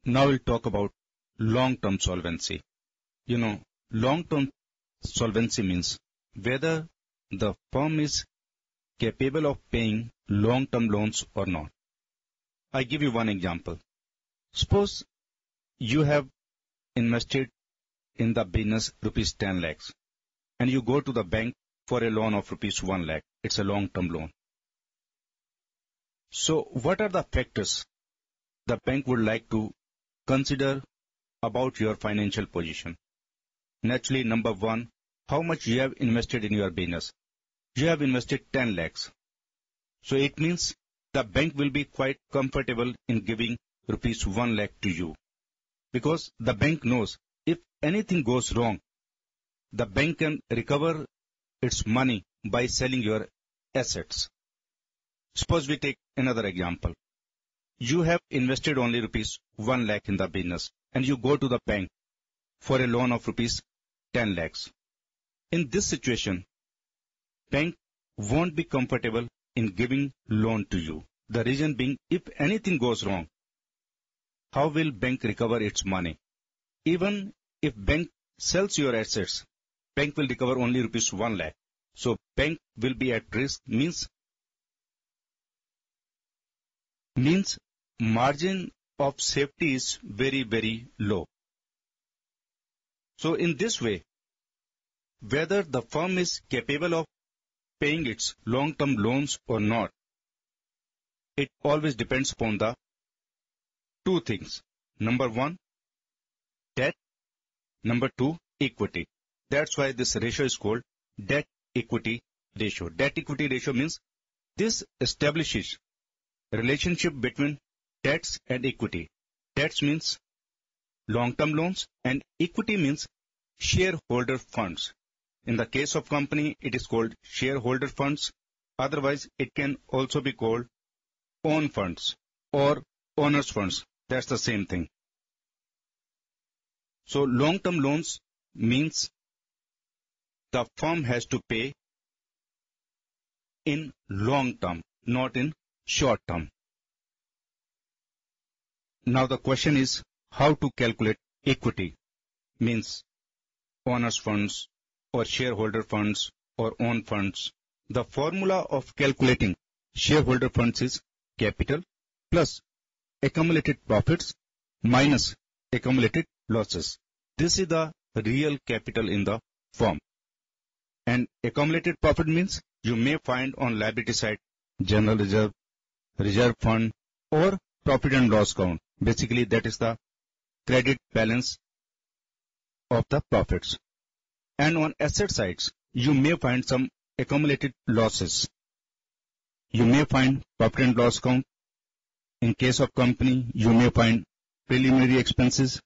Now we'll talk about long-term solvency. Long-term solvency means whether the firm is capable of paying long-term loans or not. I give you one example. Suppose you have invested in the business rupees 10 lakhs and you go to the bank for a loan of rupees 1 lakh. It's a long-term loan. So what are the factors the bank would like to consider about your financial position? Naturally, number one, how much you have invested in your business. You have invested 10 lakhs. So it means the bank will be quite comfortable in giving rupees 1 lakh to you. Because the bank knows if anything goes wrong, the bank can recover its money by selling your assets. Suppose we take another example. You have invested only rupees 1 lakh in the business and you go to the bank for a loan of rupees 10 lakhs. In this situation, bank won't be comfortable in giving loan to you. The reason being, if anything goes wrong, how will bank recover its money? Even if bank sells your assets, bank will recover only rupees 1 lakh. So bank will be at risk, means margin of safety is very, very low. So in this way, whether the firm is capable of paying its long-term loans or not, it always depends upon the two things. Number one, debt. Number two, equity. That's why this ratio is called debt-equity ratio. Debt-equity ratio means this establishes relationship between debts and equity. Debts means long-term loans and equity means shareholder funds. In the case of company, it is called shareholder funds. Otherwise, it can also be called own funds or owner's funds. That's the same thing. So long-term loans means the firm has to pay in long term, not in short term. Now the question is how to calculate equity, means owner's funds or shareholder funds or own funds. The formula of calculating shareholder funds is capital plus accumulated profits minus accumulated losses. This is the real capital in the firm. And accumulated profit means you may find on liability side general reserve, reserve fund or profit and loss account. Basically that is the credit balance of the profits. And on asset sides, you may find some accumulated losses. You may find profit and loss account. In case of company, you may find preliminary expenses,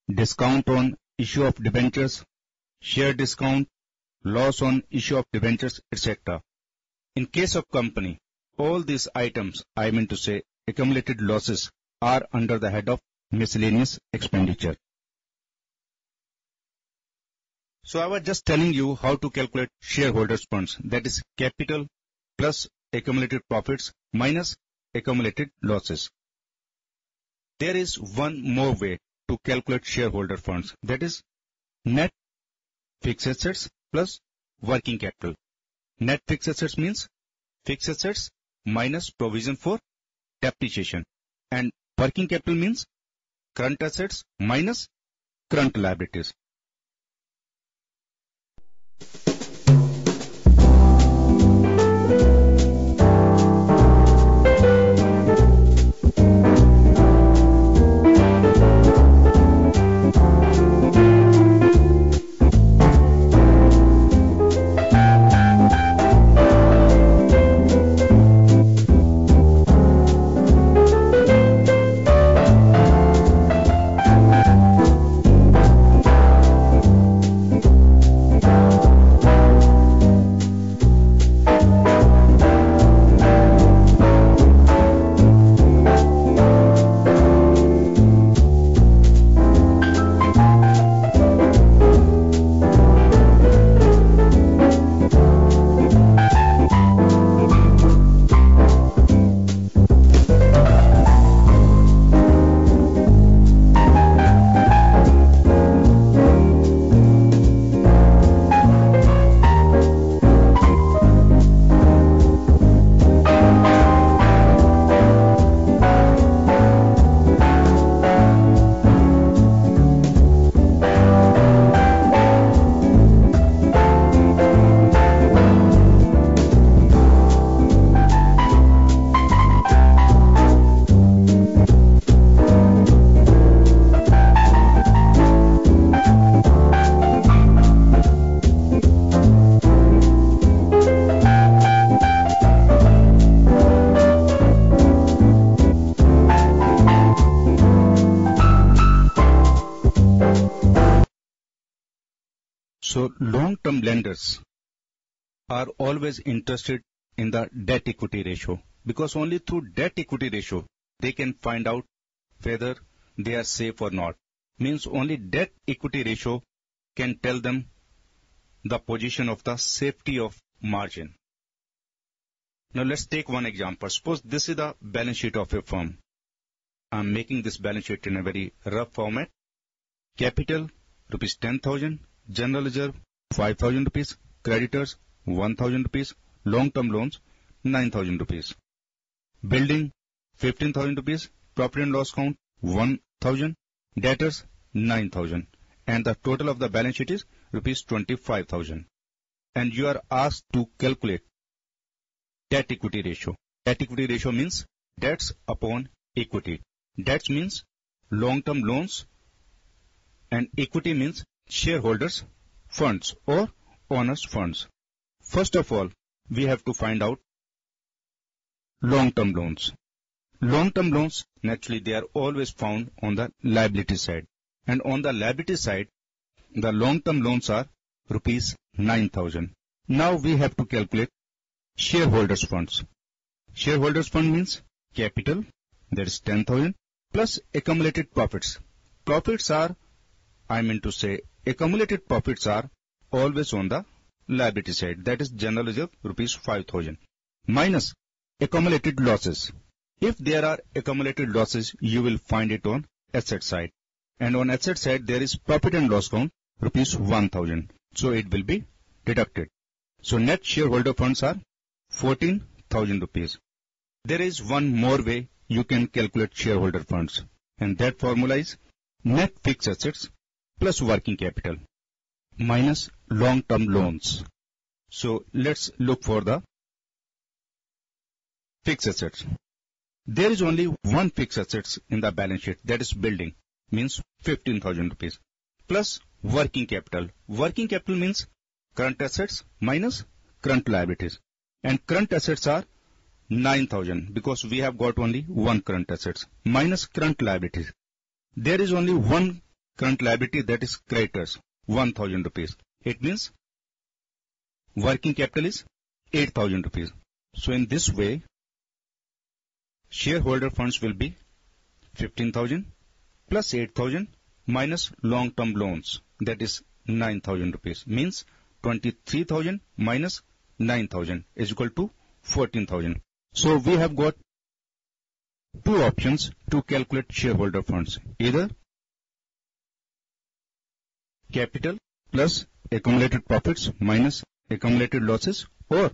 discount on issue of debentures, share discount, loss on issue of debentures, etc. In case of company, all these items, I mean to say accumulated losses, are under the head of miscellaneous expenditure. So I was just telling you how to calculate shareholders' funds, that is capital plus accumulated profits minus accumulated losses. There is one more way to calculate shareholder funds, that is net fixed assets plus working capital. Net fixed assets means fixed assets minus provision for depreciation, and working capital means current assets minus current liabilities. So long-term lenders are always interested in the debt-equity ratio because only through debt-equity ratio they can find out whether they are safe or not. Means only debt-equity ratio can tell them the position of the safety of margin. Now let's take one example. Suppose this is the balance sheet of a firm. I'm making this balance sheet in a very rough format. Capital rupees 10,000, general reserve 5,000 rupees, creditors 1,000 rupees, long-term loans 9,000 rupees. Building 15,000 rupees, profit and loss count 1,000, debtors 9,000, and the total of the balance sheet is rupees 25,000. And you are asked to calculate debt equity ratio. Debt equity ratio means debts upon equity. Debts means long-term loans and equity means shareholders' funds or owners' funds. First of all, we have to find out long-term loans. Long-term loans, naturally, they are always found on the liability side. And on the liability side, the long-term loans are rupees 9,000. Now we have to calculate shareholders' funds. Shareholders' fund means capital, that is 10,000, plus accumulated profits. Profits are, accumulated profits are always on the liability side. That is general reserve, rupees 5,000, minus accumulated losses. If there are accumulated losses, you will find it on asset side. And on asset side, there is profit and loss count, rupees 1,000. So it will be deducted. So net shareholder funds are 14,000 rupees. There is one more way you can calculate shareholder funds. And that formula is net fixed assets plus working capital minus long-term loans. So let's look for the fixed assets. There is only one fixed assets in the balance sheet, that is building, means 15,000 rupees, plus working capital. Working capital means current assets minus current liabilities. And current assets are 9,000 because we have got only one current assets, minus current liabilities. There is only one current liability, that is creditors, 1,000 rupees. It means working capital is 8,000 rupees. So in this way, shareholder funds will be 15,000 plus 8,000 minus long-term loans, that is 9,000 rupees, means 23,000 minus 9,000 is equal to 14,000. So we have got two options to calculate shareholder funds, either capital plus accumulated profits minus accumulated losses, or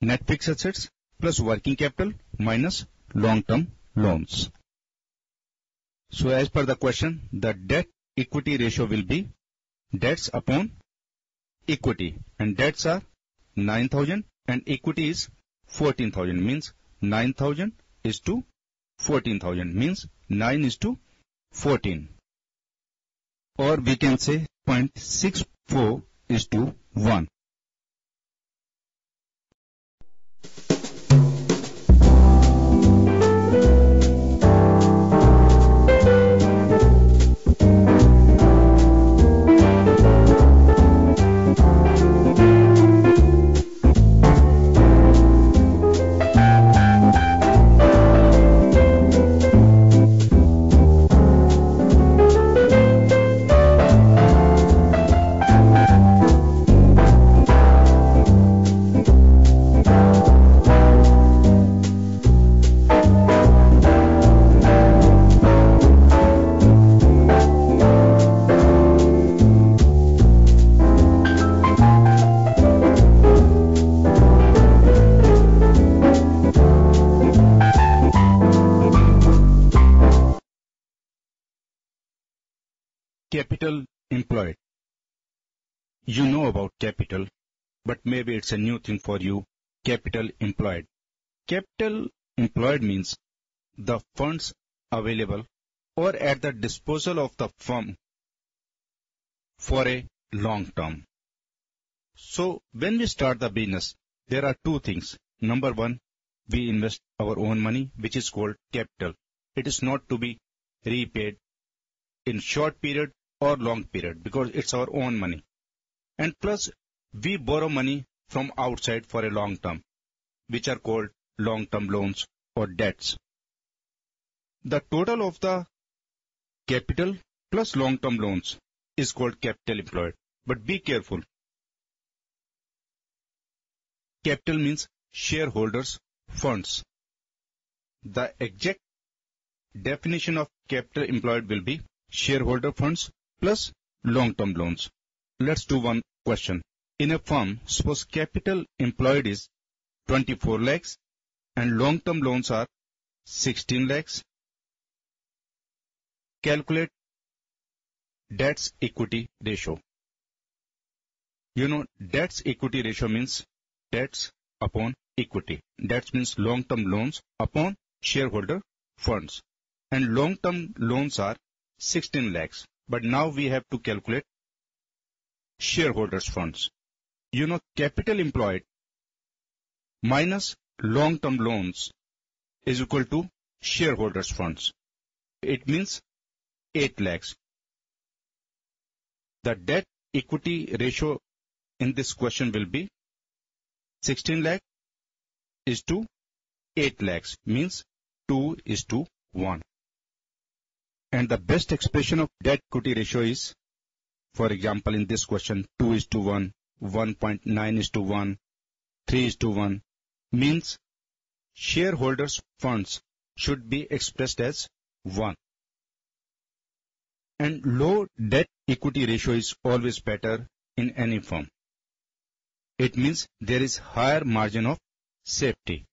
net fixed assets plus working capital minus long-term loans. So as per the question, the debt equity ratio will be debts upon equity, and debts are 9,000 and equity is 14,000, means 9,000 is to 14,000, means 9 is to 14. Or we can say 0.64 is to 1. Capital employed. You know about capital, but maybe it's a new thing for you. Capital employed. Capital employed means the funds available or at the disposal of the firm for a long term. So when we start the business, there are two things. Number one, we invest our own money, which is called capital. It is not to be repaid in short period or long period because it's our own money. and plus we borrow money from outside for a long term, which are called long-term loans or debts. The total of the capital plus long-term loans is called capital employed. But be careful. Capital means shareholders' funds. The exact definition of capital employed will be shareholder funds plus long-term loans. Let's do one question. In a firm, suppose capital employed is 24 lakhs and long-term loans are 16 lakhs. Calculate debts equity ratio. You know, debts equity ratio means debts upon equity. Debts means long-term loans upon shareholder funds. And long-term loans are 16 lakhs. But now we have to calculate shareholders funds. You know, capital employed minus long-term loans is equal to shareholders funds. It means 8 lakhs. The debt equity ratio in this question will be 16 lakh is to 8 lakhs, means 2:1. And the best expression of debt equity ratio is, for example, in this question, 2:1, 1.9:1, 3:1, means shareholders' funds should be expressed as 1. And low debt equity ratio is always better in any firm. It means there is higher margin of safety.